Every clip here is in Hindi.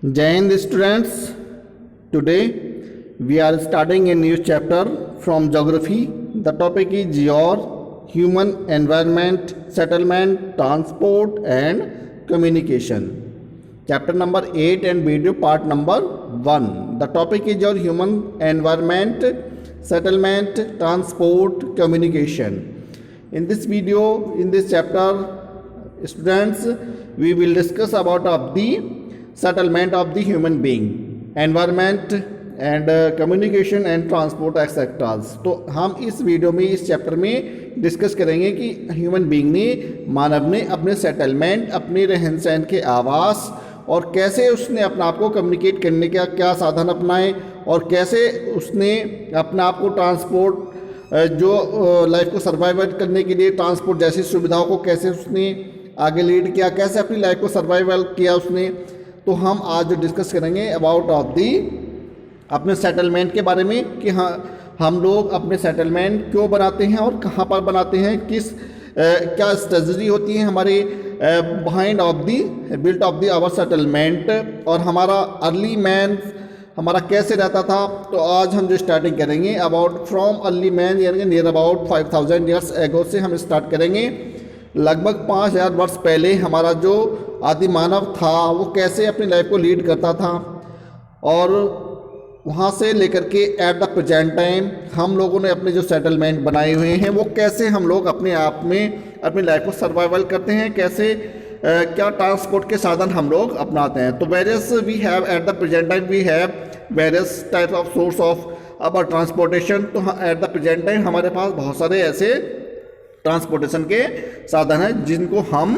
Jai Hind students, today we are starting a new chapter from geography. The topic is your human environment, settlement, transport and communication. Chapter number 8 and video part number 1. The topic is your human environment, settlement, transport, communication. In this video, in this chapter, students, we will discuss about of the settlement of the human being, environment and communication and transport etcetera. तो हम इस वीडियो में इस चैप्टर में डिस्कस करेंगे कि ह्यूमन बीइंग ने, मानव ने अपने सेटलमेंट, अपने रहन सहन के आवास और कैसे उसने अपने आप को कम्युनिकेट करने का क्या साधन अपनाए और कैसे उसने अपने आप को ट्रांसपोर्ट जो लाइफ को सर्वाइव करने के लिए ट्रांसपोर्ट जैसी सुविधाओं को कैसे उसने आगे लीड किया, कैसे अपनी लाइफ को सर्वाइवल किया उसने. तो हम आज जो डिस्कस करेंगे अबाउट ऑफ दी अपने सेटलमेंट के बारे में कि हाँ, हम लोग अपने सेटलमेंट क्यों बनाते हैं और कहाँ पर बनाते हैं, किस क्या स्ट्रेटजी होती है हमारे behind of the built of the our settlement और हमारा अर्ली मैन हमारा कैसे रहता था. तो आज हम जो स्टार्टिंग करेंगे अबाउट फ्रॉम अर्ली मैन यानी नियर अबाउट 5000 ईयर्स एगो से हम स्टार्ट करेंगे. लगभग 5000 वर्ष पहले हमारा जो आदि मानव था वो कैसे अपनी लाइफ को लीड करता था और वहाँ से लेकर के एट द प्रेजेंट टाइम हम लोगों ने अपने जो सेटलमेंट बनाए हुए हैं वो कैसे हम लोग अपने आप में अपनी लाइफ को सर्वाइवल करते हैं, कैसे क्या ट्रांसपोर्ट के साधन हम लोग अपनाते हैं. तो various we have at the present time we have various types of source of our transportation. तो एट द प्रेजेंट टाइम हमारे पास बहुत सारे ऐसे ट्रांसपोर्टेशन के साधन हैं जिनको हम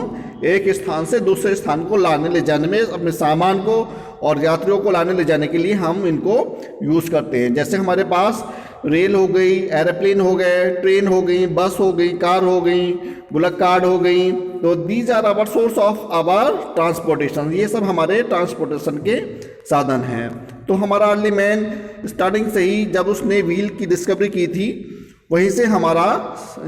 एक स्थान से दूसरे स्थान को लाने ले जाने में, अपने सामान को और यात्रियों को लाने ले जाने के लिए हम इनको यूज़ करते हैं. जैसे हमारे पास रेल हो गई, एरोप्लेन हो गए, ट्रेन हो गई, बस हो गई, कार हो गई, बुलक कार्ड हो गई. तो these are our source of our transportation. ये सब हमारे ट्रांसपोर्टेशन के साधन हैं. तो हमारा अर्ली मैन स्टार्टिंग से ही जब उसने व्हील की डिस्कवरी की थी वहीं से हमारा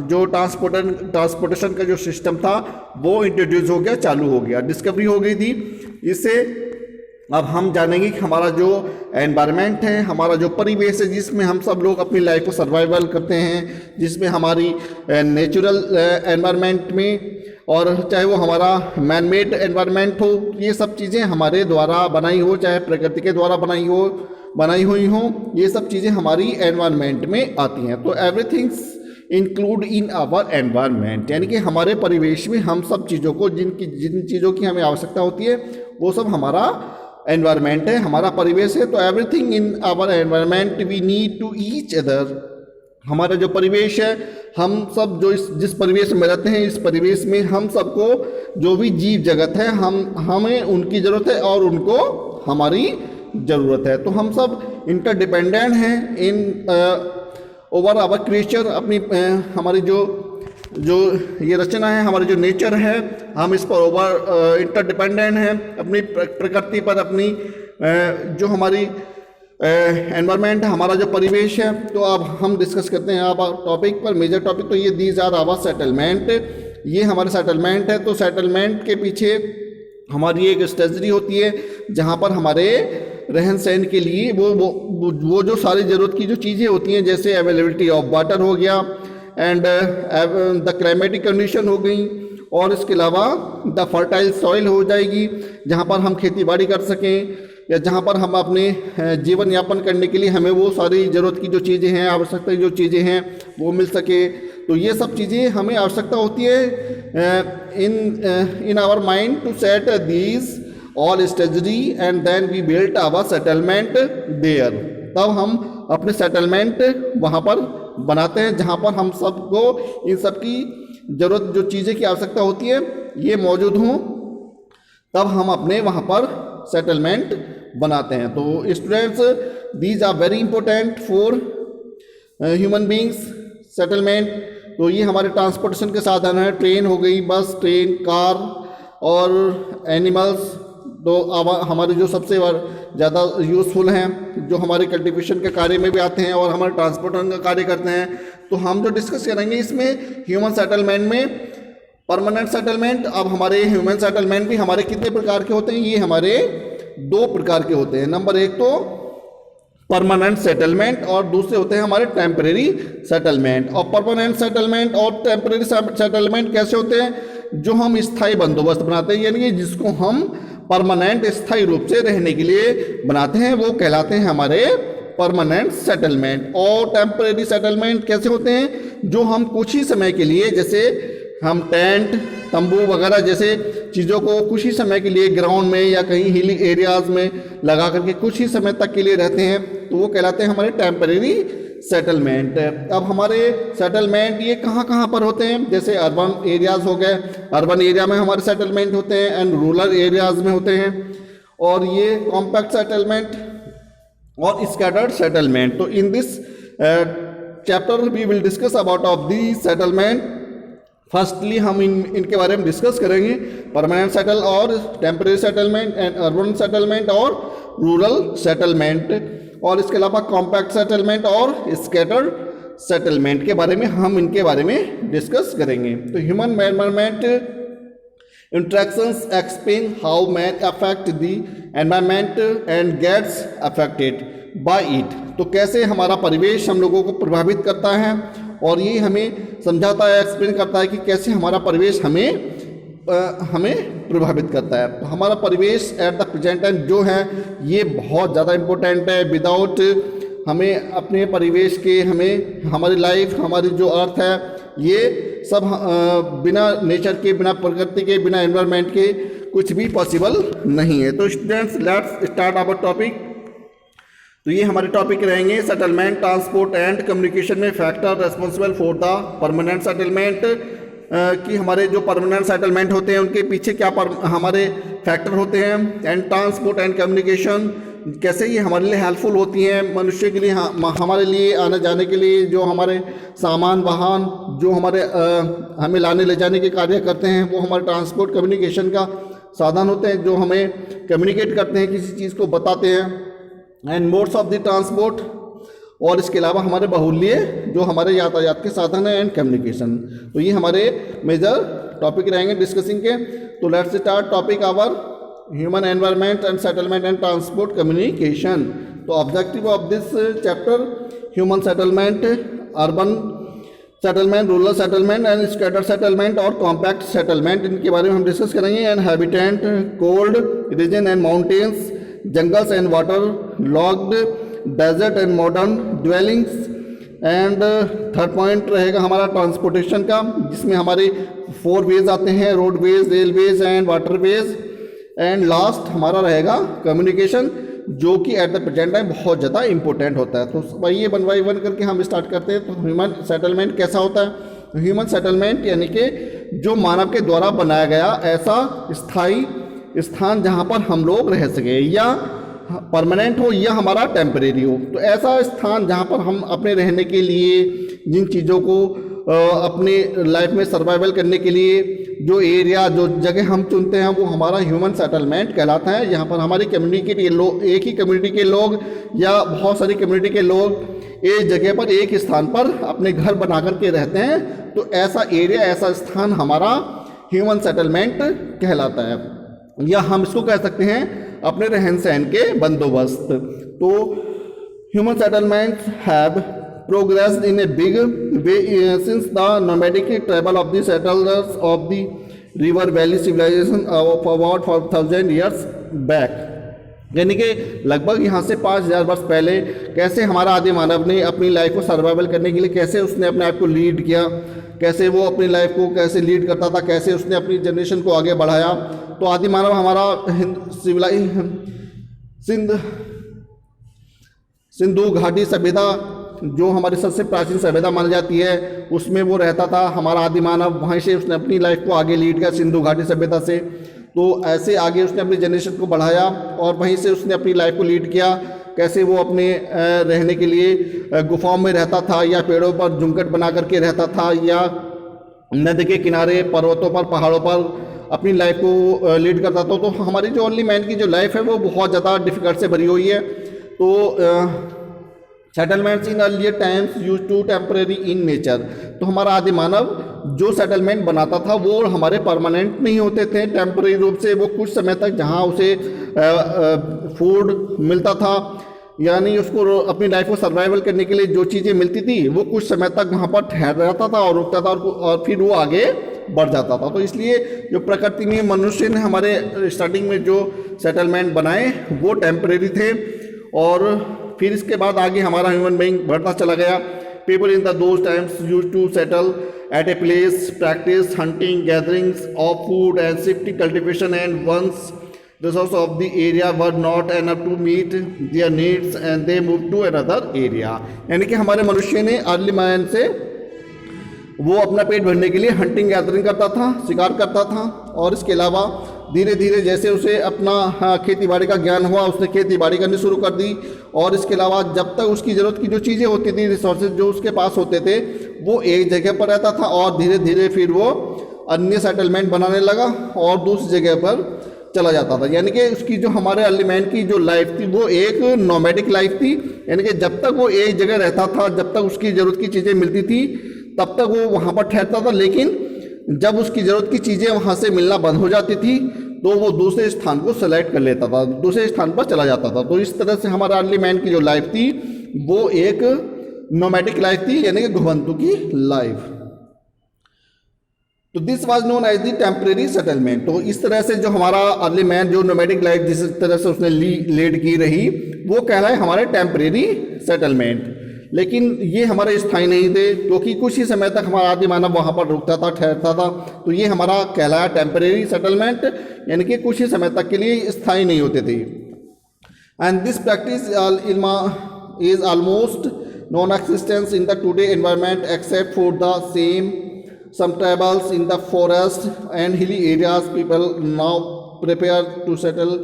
जो ट्रांसपोर्टेशन का जो सिस्टम था वो इंट्रोड्यूस हो गया, चालू हो गया, डिस्कवरी हो गई थी. इससे अब हम जानेंगे कि हमारा जो एनवायरनमेंट है, हमारा जो परिवेश है जिसमें हम सब लोग अपनी लाइफ को सर्वाइवल करते हैं, जिसमें हमारी नेचुरल एनवायरनमेंट में और चाहे वो हमारा मैन मेड एनवायरनमेंट हो, ये सब चीज़ें हमारे द्वारा बनाई हो, चाहे प्रकृति के द्वारा बनाई हुई हो, ये सब चीज़ें हमारी एनवायरनमेंट में आती हैं. तो everythings include in our environment यानी कि हमारे परिवेश में हम सब चीज़ों को जिन चीज़ों की हमें आवश्यकता होती है वो सब हमारा एनवायरनमेंट है, हमारा परिवेश है. तो everything in our environment we need to each other. हमारा जो परिवेश है, हम सब जो जिस परिवेश में रहते हैं, इस परिवेश में हम सबको जो भी जीव जगत है हमें उनकी ज़रूरत है और उनको हमारी ज़रूरत है. तो हम सब इंटरडिपेंडेंट हैं इन ओवर आवर क्रिएचर. अपनी हमारी जो ये रचना है, हमारी जो नेचर है, हम इस पर ओवर इंटरडिपेंडेंट हैं अपनी प्रकृति पर, अपनी जो हमारी एनवायरनमेंट है, हमारा जो परिवेश है. तो अब हम डिस्कस करते हैं अब टॉपिक पर. मेजर टॉपिक तो ये दीज आर आवर सेटलमेंट. ये हमारे सेटलमेंट है. तो सेटलमेंट के पीछे हमारी एक स्ट्रेटजी होती है जहाँ पर हमारे रहन सहन के लिए वो जो सारी ज़रूरत की जो चीज़ें होती हैं, जैसे अवेलेबिलिटी ऑफ वाटर हो गया एंड द क्लाइमेटिक कंडीशन हो गई, और इसके अलावा द फर्टाइल सॉइल हो जाएगी जहाँ पर हम खेती बाड़ी कर सकें या जहाँ पर हम अपने जीवन यापन करने के लिए हमें वो सारी ज़रूरत की जो चीज़ें हैं, आवश्यकता की जो चीज़ें हैं वो मिल सके. तो ये सब चीज़ें हमें आवश्यकता होती है in our mind to set these all strategy and then we built our settlement there. तब हम अपने सेटलमेंट वहाँ पर बनाते हैं जहाँ पर हम सबको इन सब की ज़रूरत जो चीज़ें की आवश्यकता होती है ये मौजूद हों, तब हम अपने वहाँ पर सेटलमेंट बनाते हैं. तो students, these are very important for human beings settlement. तो ये हमारे ट्रांसपोर्टेशन के साधन हैं. ट्रेन हो गई, बस, ट्रेन, कार और एनिमल्स. तो हमारे जो सबसे ज़्यादा यूज़फुल हैं, जो हमारे कल्टीवेशन के कार्य में भी आते हैं और हमारे ट्रांसपोर्टेशन का कार्य करते हैं. तो हम जो डिस्कस करेंगे इसमें ह्यूमन सेटलमेंट में परमानेंट सेटलमेंट। अब हमारे ह्यूमन सेटलमेंट भी हमारे कितने प्रकार के होते हैं, ये हमारे दो प्रकार के होते हैं। नंबर एक तो परमानेंट सेटलमेंट और दूसरे होते हैं हमारे टेम्परेरी सेटलमेंट। और परमानेंट सेटलमेंट और टेम्परेरी सेटलमेंट कैसे होते हैं? जो हम स्थायी बंदोबस्त बनाते हैं, यानी कि जिसको हम परमानेंट स्थायी रूप से रहने के लिए बनाते हैं, वो कहलाते हैं हमारे परमानेंट सेटलमेंट। और टेम्परेरी सेटलमेंट कैसे होते हैं? जो हम कुछ ही समय के लिए, जैसे हम टेंट, तंबू वगैरह जैसे चीज़ों को कुछ ही समय के लिए ग्राउंड में या कहीं हिली एरियाज में लगा करके कुछ ही समय तक के लिए रहते हैं, तो वो कहलाते हैं हमारे टेम्परेरी सेटलमेंट। अब हमारे सेटलमेंट ये कहाँ कहाँ पर होते हैं? जैसे अर्बन एरियाज हो गए, अर्बन एरिया में हमारे सेटलमेंट होते हैं, एंड रूरल एरियाज में होते हैं। और ये कॉम्पैक्ट सेटलमेंट और स्कैटर्ड सेटलमेंट। तो in this chapter we will discuss about of the settlement. Firstly हम इनके बारे में डिस्कस करेंगे, परमानेंट सेटल और temporary settlement, and urban settlement और रूरल सेटलमेंट। और इसके अलावा कॉम्पैक्ट सेटलमेंट और स्कैटर्ड सेटलमेंट के बारे में हम इनके बारे में डिस्कस करेंगे। तो human environment interactions explain how man affect the environment and gets affected by it. तो कैसे हमारा परिवेश हम लोगों को प्रभावित करता है, और ये हमें समझाता है, एक्सप्लेन करता है कि कैसे हमारा परिवेश हमें प्रभावित करता है। तो हमारा परिवेश एट द प्रेजेंट टाइम जो है ये बहुत ज़्यादा इम्पोर्टेंट है। विदाउट हमें अपने परिवेश के, हमें हमारी लाइफ, हमारी जो अर्थ है, ये सब बिना नेचर के, बिना प्रकृति के, बिना एनवायरनमेंट के कुछ भी पॉसिबल नहीं है। तो students, let's start our topic. तो ये हमारे टॉपिक रहेंगे सेटलमेंट, ट्रांसपोर्ट एंड कम्युनिकेशन में factor responsible for the permanent settlement. कि हमारे जो परमानेंट सेटलमेंट होते हैं उनके पीछे क्या हमारे फैक्टर होते हैं, एंड ट्रांसपोर्ट एंड कम्युनिकेशन कैसे ये हमारे लिए हेल्पफुल होती हैं, मनुष्य के लिए, हमारे लिए आने जाने के लिए, जो हमारे सामान वाहन जो हमारे हमें लाने ले जाने के कार्य करते हैं, वो हमारे ट्रांसपोर्ट कम्युनिकेशन का साधन होते हैं, जो हमें कम्युनिकेट करते हैं, किसी चीज़ को बताते हैं। And modes of the transport, और इसके अलावा हमारे बहुल्य जो हमारे यातायात के साधन है, एंड कम्युनिकेशन। तो ये हमारे मेजर टॉपिक रहेंगे डिस्कसिंग के। तो let's start topic our human environment and settlement and transport communication. तो objective of this chapter, human settlement, urban settlement, rural settlement and scattered settlement और कॉम्पैक्ट सेटलमेंट, इनके बारे में हम डिस्कस करेंगे। And habitat, cold region and mountains, jungles and waterlogged, desert and modern dwellings. And third point रहेगा हमारा ट्रांसपोर्टेशन का, जिसमें हमारे 4 वेज आते हैं, roadways, railways and waterways. And last हमारा रहेगा कम्युनिकेशन, जो कि एट द प्रेजेंट टाइम बहुत ज़्यादा इंपॉर्टेंट होता है। तो वही 1 बाई 1 करके हम स्टार्ट करते हैं। तो ह्यूमन सेटलमेंट कैसा होता है? ह्यूमन सेटलमेंट यानी कि जो मानव के द्वारा बनाया गया ऐसा स्थायी स्थान जहाँ पर हम लोग रह सके, या परमानेंट हो या हमारा टेम्परेरी हो। तो ऐसा स्थान जहाँ पर हम अपने रहने के लिए, जिन चीज़ों को अपने लाइफ में सर्वाइवल करने के लिए जो एरिया, जो जगह हम चुनते हैं, वो हमारा ह्यूमन सेटलमेंट कहलाता है। यहाँ पर हमारी कम्युनिटी के लोग, एक ही कम्युनिटी के लोग या बहुत सारी कम्युनिटी के लोग एक जगह पर, एक स्थान पर अपने घर बना करके रहते हैं। तो ऐसा एरिया, ऐसा स्थान हमारा ह्यूमन सेटलमेंट कहलाता है, या हम इसको कह सकते हैं अपने रहन सहन के बंदोबस्त। तो human settlement have progressed in a big way since the nomadic travel of the settlers of the river valley civilization of about 4,000 years back। यानी कि लगभग यहाँ से 5,000 वर्ष पहले कैसे हमारा आदि मानव ने अपनी लाइफ को सर्वाइवल करने के लिए कैसे उसने अपने आप को लीड किया, कैसे वो अपनी लाइफ को कैसे लीड करता था, कैसे उसने अपनी जनरेशन को आगे बढ़ाया। तो आदि मानव हमारा सिंधु घाटी सभ्यता, जो हमारी सबसे प्राचीन सभ्यता मानी जाती है, उसमें वो रहता था हमारा आदि मानव। वहीं से उसने अपनी लाइफ को आगे लीड किया, सिंधु घाटी सभ्यता से। तो ऐसे आगे उसने अपनी जनरेशन को बढ़ाया, और वहीं से उसने अपनी लाइफ को लीड किया। कैसे वो अपने रहने के लिए गुफाओं में रहता था, या पेड़ों पर झुंकट बना करके रहता था, या नदी के किनारे, पर्वतों पर, पहाड़ों पर अपनी लाइफ को लीड करता था। तो हमारी जो ओनली मैन की जो लाइफ है वो बहुत ज़्यादा डिफिकल्ट से भरी हुई है। तो settlements in earlier times use to temporary in nature. तो हमारा आदि मानव जो सेटलमेंट बनाता था वो हमारे परमानेंट नहीं होते थे, टेम्पररी रूप से वो कुछ समय तक जहाँ उसे फूड मिलता था, यानी उसको अपनी लाइफ को सर्वाइवल करने के लिए जो चीज़ें मिलती थी वो कुछ समय तक वहाँ पर ठहर रहता था और रुकता था और फिर वो आगे बढ़ जाता था। तो इसलिए जो प्रकृति में मनुष्य ने हमारे स्टार्टिंग में जो सेटलमेंट बनाए वो टेम्परेरी थे, और फिर इसके बाद आगे हमारा ह्यूमन बीइंग बढ़ता चला गया। People in the those times used to settle at a place, practice hunting, gatherings of food and shifting cultivation, and once resources of the area were not enough to meet their needs and they moved to another area। यानी कि हमारे मनुष्य ने अर्ली मायन से वो अपना पेट भरने के लिए हंटिंग गैदरिंग करता था, शिकार करता था, और इसके अलावा धीरे धीरे जैसे उसे अपना खेती बाड़ी का ज्ञान हुआ उसने खेती बाड़ी करनी शुरू कर दी, और इसके अलावा जब तक उसकी ज़रूरत की जो चीज़ें होती थी, रिसोर्सेज जो उसके पास होते थे, वो एक जगह पर रहता था, और धीरे धीरे फिर वो अन्य सेटलमेंट बनाने लगा और दूसरी जगह पर चला जाता था। यानी कि उसकी जो हमारे अर्ली मैन की जो लाइफ थी वो एक नोमैडिक लाइफ थी, यानी कि जब तक वो एक जगह रहता था, जब तक उसकी ज़रूरत की चीज़ें मिलती थी तब तक वो वहाँ पर ठहरता था, लेकिन जब उसकी ज़रूरत की चीज़ें वहाँ से मिलना बंद हो जाती थी तो वो दूसरे स्थान को सेलेक्ट कर लेता था, दूसरे स्थान पर चला जाता था। तो इस तरह से हमारा अर्ली मैन की जो लाइफ थी वो एक नोमैडिक लाइफ थी, यानी कि घुमंतु की लाइफ। तो this was known as the temporary settlement. तो इस तरह से जो हमारा अर्ली मैन जो नोमैडिक लाइफ जिस तरह से उसने लीड की रही वो कहलाए हमारे टेम्परेरी सेटलमेंट। लेकिन ये हमारे स्थायी नहीं थे, क्योंकि कुछ ही समय तक हमारा आदि मानव वहाँ पर रुकता था, ठहरता था। तो ये हमारा कहलाया टेम्परेरी सेटलमेंट, यानी कि कुछ ही समय तक के लिए स्थायी नहीं होते थे। And this practice is almost non existence in the today environment except for the same some tribals in the forest and hilly areas. People now prepare to settle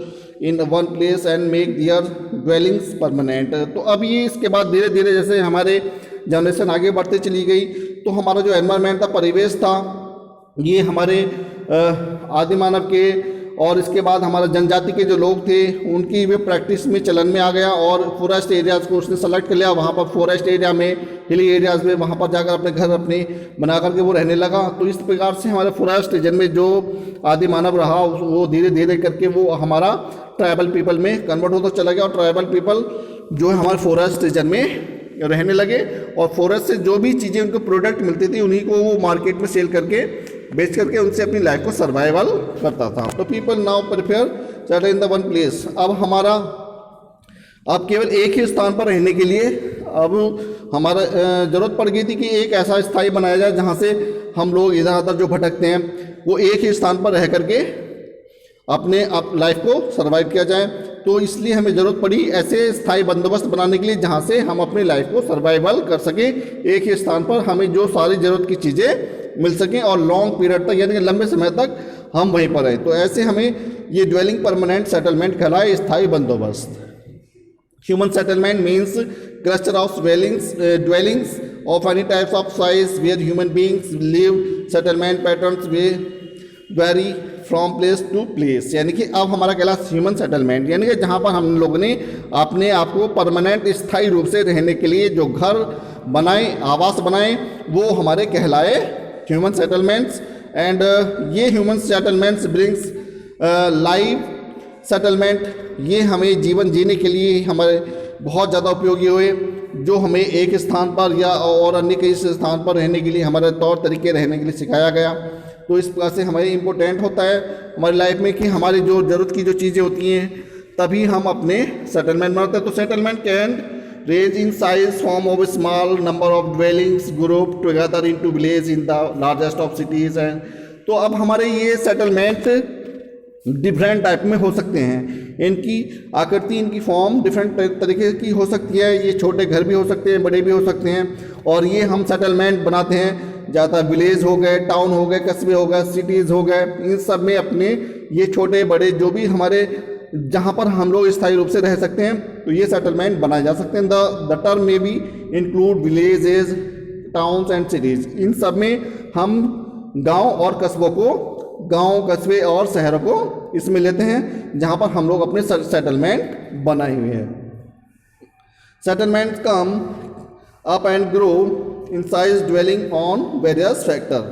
in one place and make their dwellings permanent। तो अब ये इसके बाद धीरे धीरे जैसे हमारे जनरेशन आगे बढ़ते चली गई तो हमारा जो एनवायरनमेंट था, परिवेश था, ये हमारे आदि मानव के और इसके बाद हमारा जनजाति के जो लोग थे उनकी वे प्रैक्टिस में चलन में आ गया, और फॉरेस्ट एरियाज़ को उसने सेलेक्ट कर लिया। वहाँ पर फॉरेस्ट एरिया में, हिली एरियाज़ में वहाँ पर जाकर अपने घर अपने बना करके वो रहने लगा। तो इस प्रकार से हमारे फॉरेस्ट रीजन में जो आदि मानव रहा वो धीरे धीरे करके वो हमारा ट्राइबल पीपल में कन्वर्ट होता चला गया, और ट्राइबल पीपल जो है हमारे फॉरेस्ट रीजन में रहने लगे, और फॉरेस्ट से जो भी चीज़ें उनको प्रोडक्ट मिलती थी उन्हीं को वो मार्केट में सेल करके बेच करके उनसे अपनी लाइफ को सर्वाइवल करता था। तो people now prefer settle in the one place. अब केवल एक ही स्थान पर रहने के लिए अब हमारा ज़रूरत पड़ गई थी कि एक ऐसा स्थायी बनाया जाए जहाँ से हम लोग इधर उधर जो भटकते हैं वो एक ही स्थान पर रह करके अपने लाइफ को सर्वाइव किया जाए। तो इसलिए हमें ज़रूरत पड़ी ऐसे स्थायी बंदोबस्त बनाने के लिए जहाँ से हम अपनी लाइफ को सर्वाइवल कर सकें, एक ही स्थान पर हमें जो सारी ज़रूरत की चीज़ें मिल सकें और लॉन्ग पीरियड तक, यानी कि लंबे समय तक हम वहीं पर रहें। तो ऐसे हमें ये ड्वेलिंग परमानेंट सेटलमेंट कहलाए, स्थायी बंदोबस्त। Human settlement means cluster of dwellings of any types of size where human beings live। settlement patterns vary from place to place। यानी कि अब हमारा कहला ह्यूमन सेटलमेंट, यानी कि जहाँ पर हम लोगों ने अपने आप को परमानेंट स्थायी रूप से रहने के लिए जो घर बनाए, आवास बनाए, वो हमारे कहलाए ह्यूमन सेटलमेंट्स। एंड ये human settlements brings life settlement, ये हमें जीवन जीने के लिए हमारे बहुत ज़्यादा उपयोगी हुए, जो हमें एक स्थान पर या और अन्य कई स्थान पर रहने के लिए हमारे तौर तरीके रहने के लिए सिखाया गया। तो इस प्रकार से हमें इम्पोर्टेंट होता है हमारी लाइफ में कि हमारी जो ज़रूरत की जो चीज़ें होती हैं तभी हम अपने सेटलमेंट बनाते हैं। तो settlement can range in size form of a small number of dwellings grouped together into village in the largest of cities। and तो अब हमारे ये सेटलमेंट डिफरेंट टाइप में हो सकते हैं, इनकी आकृति, इनकी फॉर्म डिफरेंट तरीके की हो सकती है। ये छोटे घर भी हो सकते हैं, बड़े भी हो सकते हैं, और ये हम सेटलमेंट बनाते हैं ज़्यादा विलेज हो गए, टाउन हो गए, कस्बे हो गए, सिटीज़ हो गए, इन सब में अपने ये छोटे बड़े जो भी हमारे जहाँ पर हम लोग स्थायी रूप से रह सकते हैं तो ये सेटलमेंट बनाए जा सकते हैं। द टर्म में भी include villages, towns and cities. इन सब में हम गांव और कस्बों को, गांव, कस्बे और शहरों को इसमें लेते हैं जहाँ पर हम लोग अपने सेटलमेंट बनाए हुए हैं। Settlement come up and grow in size dwelling on various factor.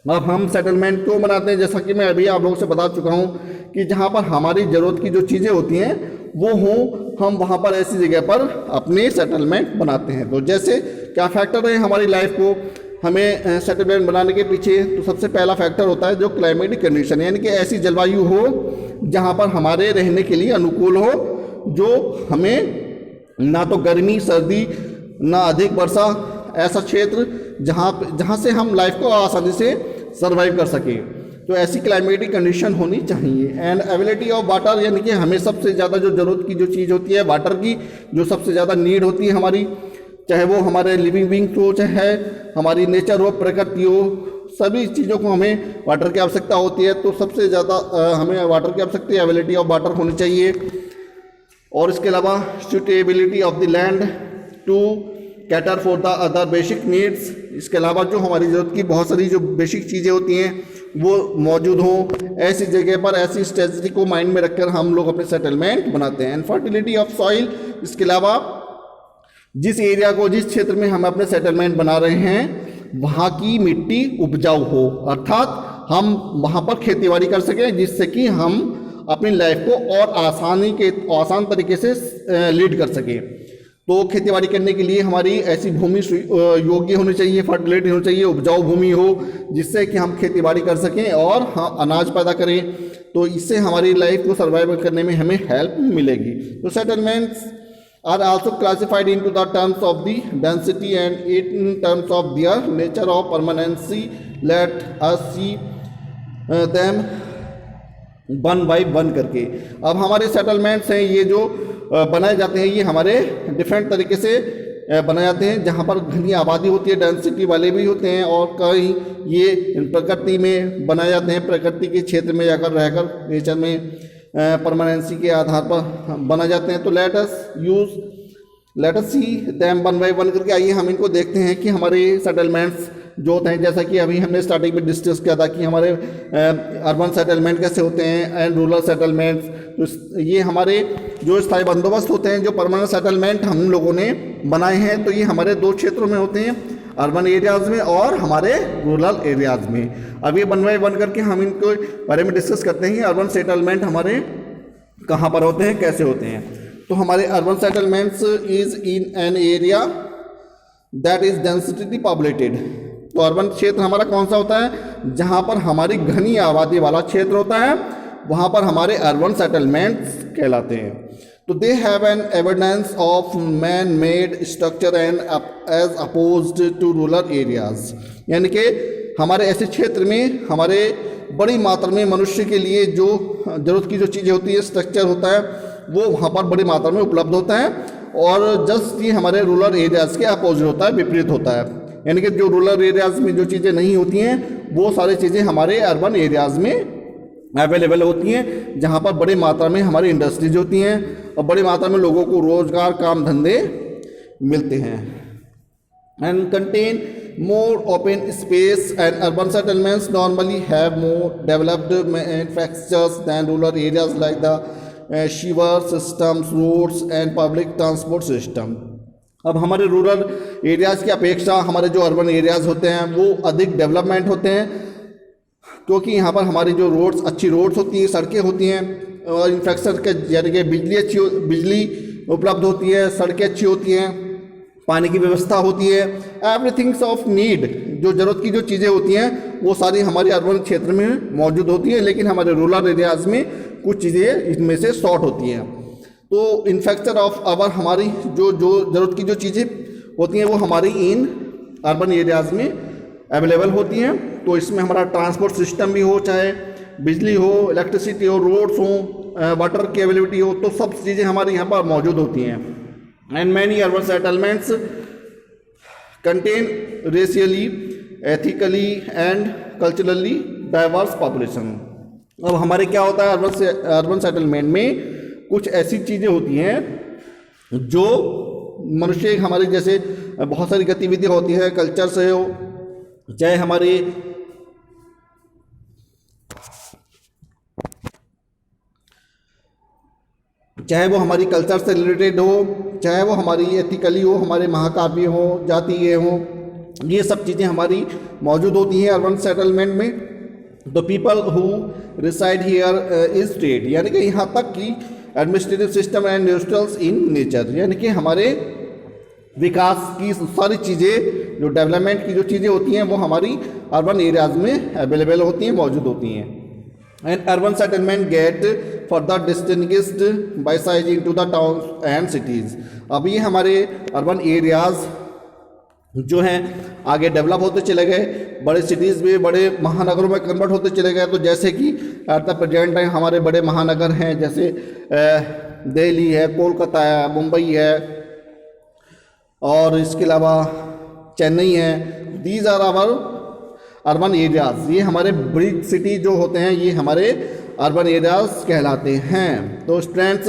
अब हम सेटलमेंट क्यों बनाते हैं, जैसा कि मैं अभी आप लोगों से बता चुका हूँ कि जहाँ पर हमारी ज़रूरत की जो चीज़ें होती हैं वो हों, हम वहाँ पर ऐसी जगह पर अपने सेटलमेंट बनाते हैं। तो जैसे क्या फैक्टर है हमारी लाइफ को हमें सेटलमेंट बनाने के पीछे, तो सबसे पहला फैक्टर होता है जो क्लाइमेटिक कंडीशन, यानी कि ऐसी जलवायु हो जहाँ पर हमारे रहने के लिए अनुकूल हो, जो हमें ना तो गर्मी सर्दी ना अधिक वर्षा, ऐसा क्षेत्र जहाँ से हम लाइफ को आसानी से सर्वाइव कर सकें। तो ऐसी क्लाइमेटिक कंडीशन होनी चाहिए। एंड अवेलेबिलिटी ऑफ वाटर, यानी कि हमें सबसे ज़्यादा जो ज़रूरत की जो चीज़ होती है वाटर की, जो सबसे ज़्यादा नीड होती है हमारी, चाहे वो हमारे लिविंग बींग हो, चाहे हमारी नेचर हो, प्रकृति हो, सभी चीज़ों को हमें वाटर की आवश्यकता होती है। तो सबसे ज़्यादा हमें वाटर की आवश्यकता है, अवेलेबिलिटी ऑफ वाटर होनी चाहिए। और इसके अलावा suitability of the land to cater for the other basic needs, इसके अलावा जो हमारी ज़रूरत की बहुत सारी जो बेसिक चीज़ें होती हैं वो मौजूद हों, ऐसी जगह पर ऐसी स्ट्रेटजी को माइंड में रखकर हम लोग अपने सेटलमेंट बनाते हैं। एंड फर्टिलिटी ऑफ सॉइल, इसके अलावा जिस एरिया को, जिस क्षेत्र में हम अपने सेटलमेंट बना रहे हैं वहाँ की मिट्टी उपजाऊ हो, अर्थात हम वहाँ पर खेतीबाड़ी कर सकें, जिससे कि हम अपनी लाइफ को और आसान तरीके से लीड कर सकें। तो खेतीबाड़ी करने के लिए हमारी ऐसी भूमि योग्य होनी चाहिए, फर्टिलिटी होनी चाहिए, उपजाऊ भूमि हो, जिससे कि हम खेतीबाड़ी कर सकें और हाँ अनाज पैदा करें। तो इससे हमारी लाइफ को सर्वाइव करने में हमें हेल्प मिलेगी। तो settlements are also classified into the terms of the density and in terms of their nature of permanency. Let us see them one by one करके। अब हमारे सेटलमेंट्स हैं ये जो बनाए जाते हैं, ये हमारे डिफरेंट तरीके से बनाए जाते हैं, जहाँ पर घनी आबादी होती है, डेंसिटी वाले भी होते हैं, और कई ये प्रकृति में बनाए जाते हैं, प्रकृति के क्षेत्र में जाकर रहकर नेचर में परमानेंसी के आधार पर बना जाते हैं। तो let us see them one by one करके आइए हम इनको देखते हैं कि हमारे सेटलमेंट्स जो होते हैं, जैसा कि अभी हमने स्टार्टिंग में डिस्कस किया था कि हमारे अर्बन सेटलमेंट कैसे होते हैं एंड रूरल सेटलमेंट्स। तो ये हमारे जो स्थायी बंदोबस्त होते हैं, जो परमानेंट सेटलमेंट हम लोगों ने बनाए हैं, तो ये हमारे दो क्षेत्रों में होते हैं, अर्बन एरियाज़ में और हमारे रूरल एरियाज़ में। अब ये वन बाई वन करके हम इनको बारे में डिस्कस करते हैं कि अर्बन सेटलमेंट हमारे कहाँ पर होते हैं, कैसे होते हैं। तो हमारे urban settlements is in an area that is density populated. तो अर्बन क्षेत्र हमारा कौन सा होता है, जहाँ पर हमारी घनी आबादी वाला क्षेत्र होता है, वहाँ पर हमारे अर्बन सेटलमेंट्स कहलाते हैं। तो they have an evidence of man made structure and as opposed to rural areas, यानी कि हमारे ऐसे क्षेत्र में हमारे बड़ी मात्रा में मनुष्य के लिए जो ज़रूरत की जो चीज़ें होती है, स्ट्रक्चर होता है, वो वहाँ पर बड़ी मात्रा में उपलब्ध होता है, और जस्ट ये हमारे रूरल एरियाज़ के अपोजिट होता है, विपरीत होता है। यानी कि जो रूरल एरियाज़ में जो चीज़ें नहीं होती हैं वो सारी चीज़ें हमारे अर्बन एरियाज़ में अवेलेबल होती हैं, जहाँ पर बड़ी मात्रा में हमारी इंडस्ट्रीज होती हैं और बड़ी मात्रा में लोगों को रोजगार, काम धंधे मिलते हैं। And contain more open space, and urban settlements normally have more developed infrastructures than rural areas like the sewer systems, roads and public transport system. अब हमारे रूरल एरियाज़ की अपेक्षा हमारे जो अर्बन एरियाज़ होते हैं वो अधिक डेवलपमेंट होते हैं, क्योंकि यहाँ पर हमारी जो रोड्स, अच्छी रोड्स होती हैं, सड़कें होती हैं, और इंफ्रास्ट्रक्चर के जरिए बिजली उपलब्ध होती है, सड़कें अच्छी होती हैं, पानी की व्यवस्था होती है, एवरीथिंग्स ऑफ नीड, जो ज़रूरत की जो चीज़ें होती हैं वो सारी हमारे अर्बन क्षेत्र में मौजूद होती हैं, लेकिन हमारे रूरल एरियाज़ में कुछ चीज़ें इनमें से शॉर्ट होती हैं। तो इंफ्रास्ट्रक्चर ऑफ अवर, हमारी जो ज़रूरत की जो चीज़ें होती हैं वो हमारी इन अर्बन एरियाज़ में अवेलेबल होती हैं। तो इसमें हमारा ट्रांसपोर्ट सिस्टम भी हो, चाहे बिजली हो, इलेक्ट्रिसिटी हो, रोड्स हो, वाटर की अवेलेबिलिटी हो, तो सब चीज़ें हमारे यहाँ पर मौजूद होती हैं। And many urban settlements contain racially, ethically and culturally diverse population. अब हमारे क्या होता है अर्बन सेटलमेंट में, कुछ ऐसी चीज़ें होती हैं जो मनुष्य हमारे जैसे बहुत सारी गतिविधियाँ होती है, कल्चर से हो, चाहे हमारी वो हमारी कल्चर से रिलेटेड हो, चाहे वो हमारी एथिकली हो, हमारे महाकाव्य हो, जातीय हो, ये सब चीज़ें हमारी मौजूद होती हैं अर्बन सेटलमेंट में। The people who reside here is state, यानी कि यहाँ तक कि administrative system and industrials in nature, यानी कि हमारे विकास की सारी चीज़ें, जो डेवलपमेंट की जो चीज़ें होती हैं वो हमारी अर्बन एरियाज में अवेलेबल होती हैं, मौजूद होती हैं। And urban settlement get further distinguished by size into the towns and cities. अब ये हमारे अर्बन एरियाज जो हैं आगे डेवलप होते चले गए, बड़े सिटीज़ में, बड़े महानगरों में कन्वर्ट होते चले गए। तो जैसे कि एट द प्रेजेंट टाइम हमारे बड़े महानगर हैं, जैसे दिल्ली है, कोलकाता है, मुंबई है, और इसके अलावा चेन्नई है। These are our urban areas. ये हमारे बिग सिटी जो होते हैं ये हमारे अर्बन एरियाज कहलाते हैं। तो students,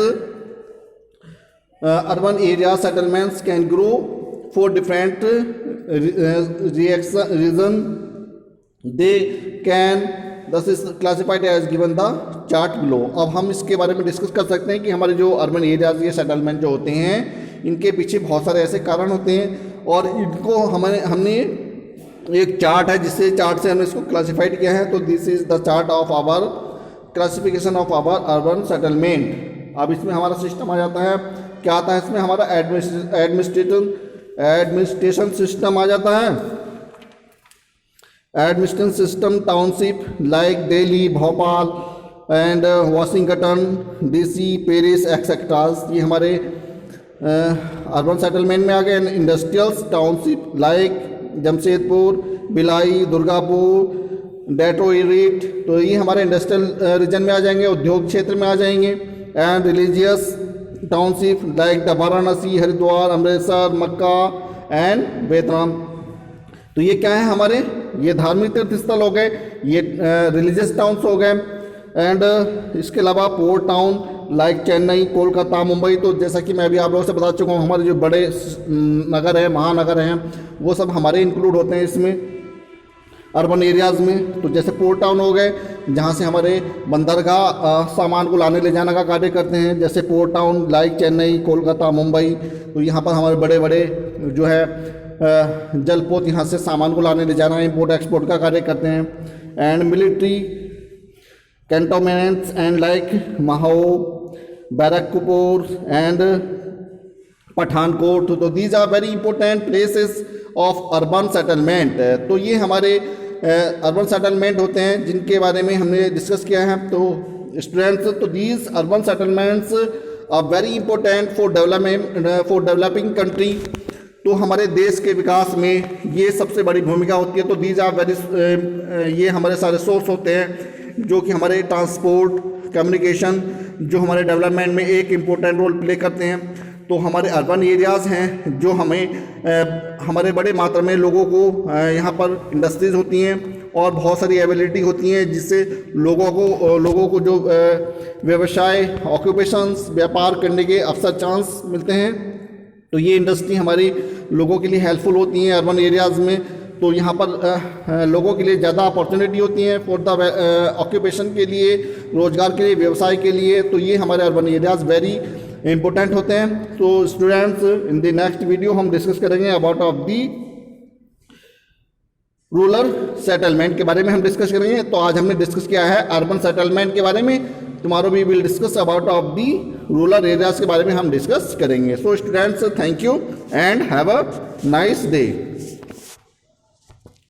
urban area settlements can grow for different reason they can thus is classified as given the chart below। अब हम इसके बारे में डिस्कस कर सकते हैं कि हमारे जो अर्बन एरियाज ये सेटलमेंट जो होते हैं इनके पीछे बहुत सारे ऐसे कारण होते हैं और इनको हमने एक चार्ट है जिससे चार्ट से हमने इसको क्लासिफाइड किया है। तो this is the chart of our classification of our urban settlement. अब इसमें हमारा सिस्टम आ जाता है, क्या आता है इसमें हमारा एडमिनिस्ट्रेशन सिस्टम आ जाता है। Administration system township like Delhi, Bhopal and Washington DC, Paris etceteras, ये हमारे अर्बन सेटलमेंट में आ गए। Industrials township like Jamshedpur, Bhilai, Durgapur, Detroit, तो ये हमारे इंडस्ट्रियल रीजन में आ जाएंगे, उद्योग क्षेत्र में आ जाएंगे। And religious township like the Varanasi, Haridwar, Amritsar, Mecca and Bethlehem. तो ये क्या है हमारे, ये धार्मिक तीर्थ स्थल हो गए, ये रिलीजियस टाउन्स हो गए। एंड इसके अलावा port town like Chennai, Kolkata, Mumbai. तो जैसा कि मैं अभी आप लोगों से बता चुका हूँ, हमारे जो बड़े नगर हैं, महानगर हैं, वो सब हमारे इंक्लूड होते हैं इसमें अर्बन एरियाज़ में। तो जैसे पोर्ट टाउन हो गए जहाँ से हमारे बंदरगाह सामान को लाने ले जाने का कार्य करते हैं, जैसे port town like Chennai, Kolkata, Mumbai. तो यहाँ पर हमारे बड़े बड़े जो है जलपोत यहाँ से सामान को लाने ले जाना, इम्पोर्ट एक्सपोर्ट का कार्य करते हैं। And military cantonments and like Mhow, Barrackpore and Pathankot. तो these are very important places of urban settlement. तो ये हमारे अर्बन सेटलमेंट होते हैं जिनके बारे में हमने डिस्कस किया है। तो स्टूडेंट्स, तो these urban settlements are very important for developing country. तो हमारे देश के विकास में ये सबसे बड़ी भूमिका होती है। तो दीज आर वेरी, ये हमारे सारे सोर्स होते हैं जो कि हमारे ट्रांसपोर्ट, कम्युनिकेशन, जो हमारे डेवलपमेंट में एक इम्पोर्टेंट रोल प्ले करते हैं। तो हमारे अर्बन एरियाज़ हैं जो हमें हमारे बड़े मात्रा में लोगों को यहाँ पर इंडस्ट्रीज़ होती हैं और बहुत सारी एबिलिटी होती हैं जिससे लोगों को जो व्यवसाय, ऑक्यूपेशंस, व्यापार करने के अवसर, चांस मिलते हैं। तो ये इंडस्ट्री हमारी लोगों के लिए हेल्पफुल होती हैं अर्बन एरियाज़ में। तो यहाँ पर लोगों के लिए ज़्यादा अपॉर्चुनिटी होती हैं फॉर द ऑक्यूपेशन के लिए, रोजगार के लिए, व्यवसाय के लिए। तो ये हमारे अर्बन एरियाज़ वेरी इम्पोर्टेंट होते हैं। तो students, in the next video हम डिस्कस करेंगे about of the rural settlement के बारे में हम डिस्कस करेंगे। तो आज हमने डिस्कस किया है अर्बन सेटलमेंट के बारे में, tomorrow we will discuss about of the rural areas के बारे में हम डिस्कस करेंगे। So students, thank you and have a nice day.